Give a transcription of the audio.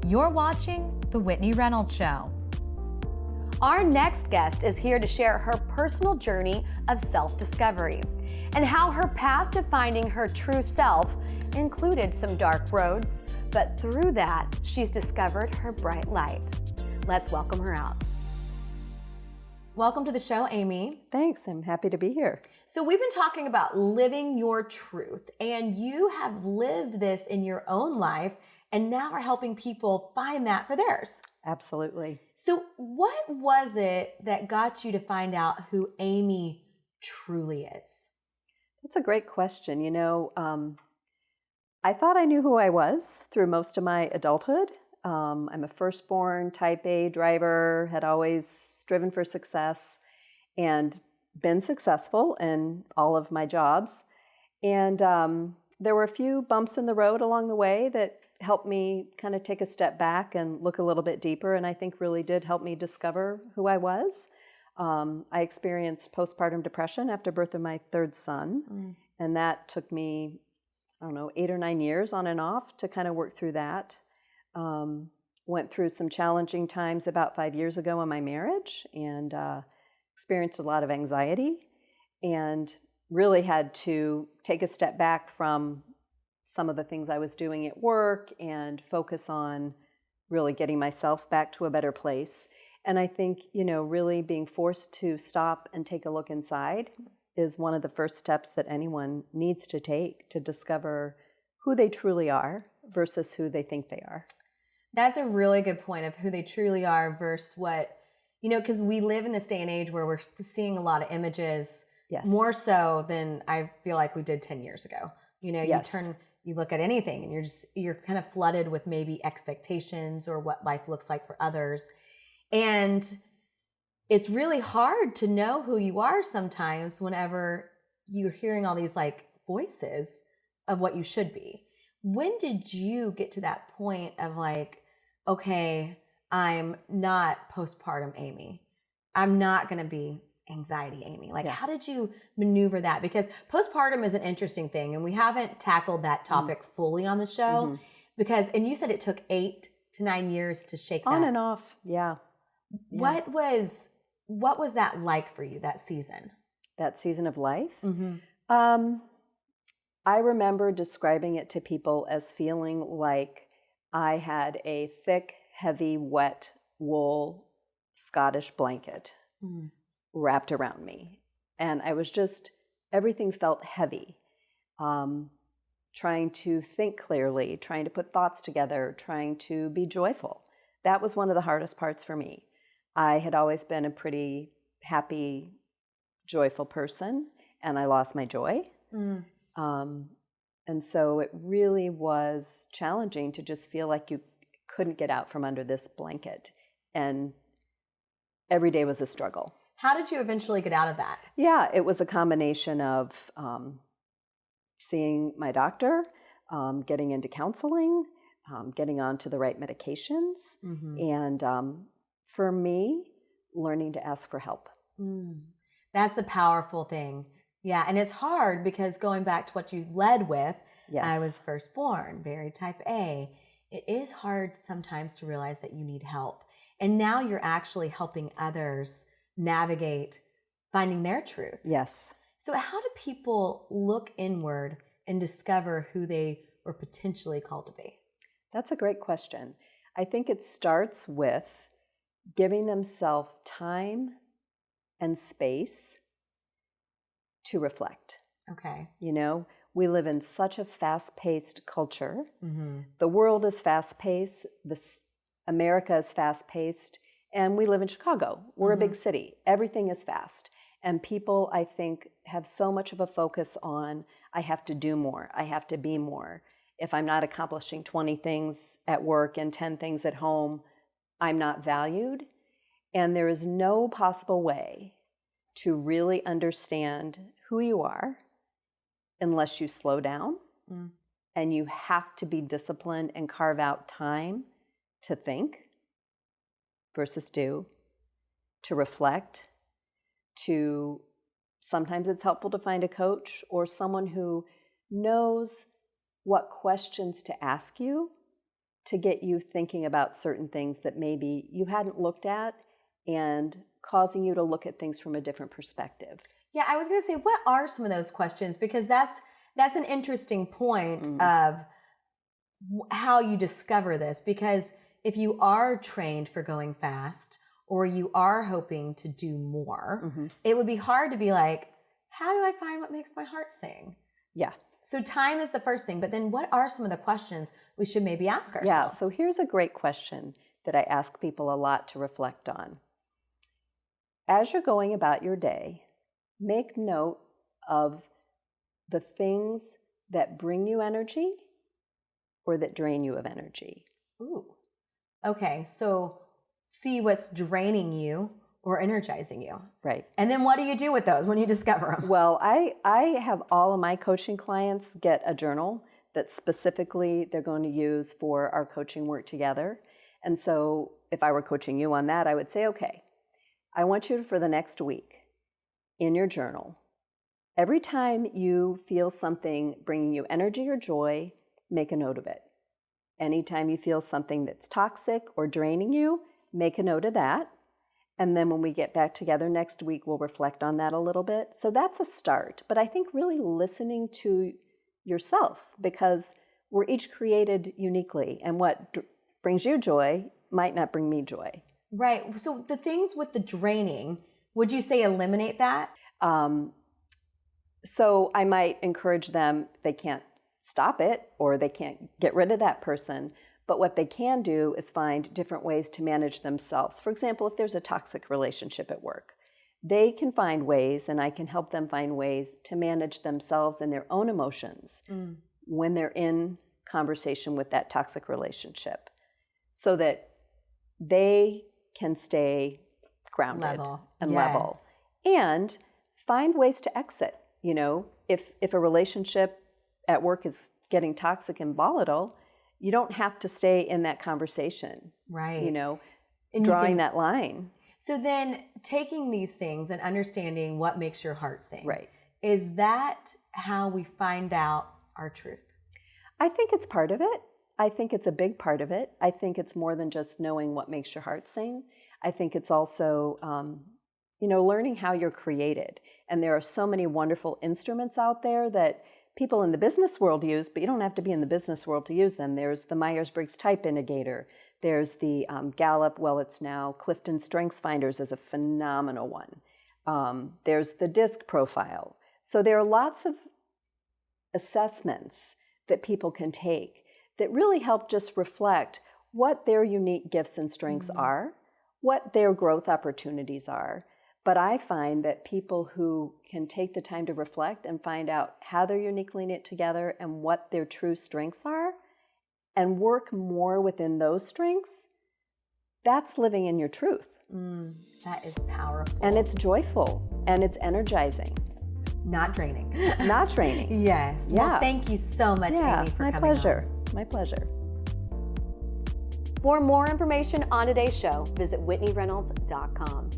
You're watching The Whitney Reynolds Show. Our next guest is here to share her personal journey of self-discovery and how her path to finding her true self included some dark roads, but through that, she's discovered her bright light. Let's welcome her out. Welcome to the show, Amy. Thanks, I'm happy to be here. So we've been talking about living your truth, and you have lived this in your own life and now are helping people find that for theirs. Absolutely. So what was it that got you to find out who Amy truly is? That's a great question. I thought I knew who I was through most of my adulthood. I'm a firstborn type A driver, had always striven for success and been successful in all of my jobs. And there were a few bumps in the road along the way that helped me kind of take a step back and look a little bit deeper, and I think really did help me discover who I was. I experienced postpartum depression after birth of my third son, and that took me, 8 or 9 years on and off to kind of work through that. Went through some challenging times about 5 years ago in my marriage and experienced a lot of anxiety and really had to take a step back from some of the things I was doing at work and focus on really getting myself back to a better place. And I think, really being forced to stop and take a look inside is one of the first steps that anyone needs to take to discover who they truly are versus who they think they are. That's a really good point of who they truly are versus what, because we live in this day and age where we're seeing a lot of images, Yes. more so than I feel like we did 10 years ago. Yes. You look at anything and you're kind of flooded with maybe expectations or what life looks like for others. And it's really hard to know who you are sometimes whenever you're hearing all these voices of what you should be. When did you get to that point of okay, I'm not postpartum Amy. I'm not going to be anxiety Amy. How did you maneuver that? Because postpartum is an interesting thing, and we haven't tackled that topic fully on the show and you said it took 8 to 9 years to shake that. On and off, yeah. What was that like for you, that season? That season of life? I remember describing it to people as feeling like I had a thick, heavy, wet wool Scottish blanket wrapped around me. And I was everything felt heavy. Trying to think clearly, trying to put thoughts together, trying to be joyful. That was one of the hardest parts for me. I had always been a pretty happy, joyful person, and I lost my joy. And so it really was challenging to just feel like you couldn't get out from under this blanket. And every day was a struggle. How did you eventually get out of that? Yeah, it was a combination of seeing my doctor, getting into counseling, getting onto the right medications, and for me, learning to ask for help. That's the powerful thing. Yeah, and it's hard because going back to what you led with, Yes. I was firstborn, very type A. It is hard sometimes to realize that you need help. And now you're actually helping others navigate finding their truth. Yes. So how do people look inward and discover who they were potentially called to be? That's a great question. I think it starts with giving themselves time and space to reflect. Okay. We live in such a fast-paced culture. The world is fast-paced. America is fast-paced. And we live in Chicago. We're a big city. Everything is fast. And people, I think, have so much of a focus on, I have to do more. I have to be more. If I'm not accomplishing 20 things at work and 10 things at home, I'm not valued. And there is no possible way to really understand who you are unless you slow down. And you have to be disciplined and carve out time to think versus do, to reflect, to sometimes it's helpful to find a coach or someone who knows what questions to ask you to get you thinking about certain things that maybe you hadn't looked at and causing you to look at things from a different perspective. Yeah, I was going to say, what are some of those questions? Because that's an interesting point of how you discover this. Because if you are trained for going fast, or you are hoping to do more, it would be hard to be like, how do I find what makes my heart sing? Yeah. So time is the first thing, but then what are some of the questions we should maybe ask ourselves? Yeah, so here's a great question that I ask people a lot to reflect on. As you're going about your day, make note of the things that bring you energy or that drain you of energy. Ooh. Okay, so see what's draining you or energizing you. Right. And then what do you do with those when you discover them? Well, I have all of my coaching clients get a journal that specifically they're going to use for our coaching work together. And so if I were coaching you on that, I would say, okay, I want you to, for the next week, in your journal, every time you feel something bringing you energy or joy, make a note of it. Anytime you feel something that's toxic or draining you, make a note of that. And then when we get back together next week, we'll reflect on that a little bit. So that's a start. But I think really listening to yourself, because we're each created uniquely. And what brings you joy might not bring me joy. Right. So the things with the draining, would you say eliminate that? So I might encourage them, they can't stop it or they can't get rid of that person. But what they can do is find different ways to manage themselves. For example, if there's a toxic relationship at work, they can find ways, and I can help them find ways to manage themselves and their own emotions when they're in conversation with that toxic relationship, so that they can stay grounded and level. And find ways to exit. You know, if a relationship at work is getting toxic and volatile, you don't have to stay in that conversation, right? You know, and drawing that line. So then taking these things and understanding what makes your heart sing, right? Is that how we find out our truth? I think it's part of it. I think it's a big part of it. I think it's more than just knowing what makes your heart sing. I think it's also, you know, learning how you're created. And there are so many wonderful instruments out there that people in the business world use, but you don't have to be in the business world to use them. There's the Myers-Briggs Type Indicator. There's the Gallup, well, it's now Clifton Strengths Finders is a phenomenal one. There's the DISC profile. So there are lots of assessments that people can take that really help just reflect what their unique gifts and strengths are, what their growth opportunities are. But I find that people who can take the time to reflect and find out how they're uniquely knit together and what their true strengths are and work more within those strengths, that's living in your truth. That is powerful. And it's joyful and it's energizing. Not draining. Not draining. Yes. Yeah. Well, thank you so much, Amy, for coming on. My pleasure. For more information on today's show, visit WhitneyReynolds.com.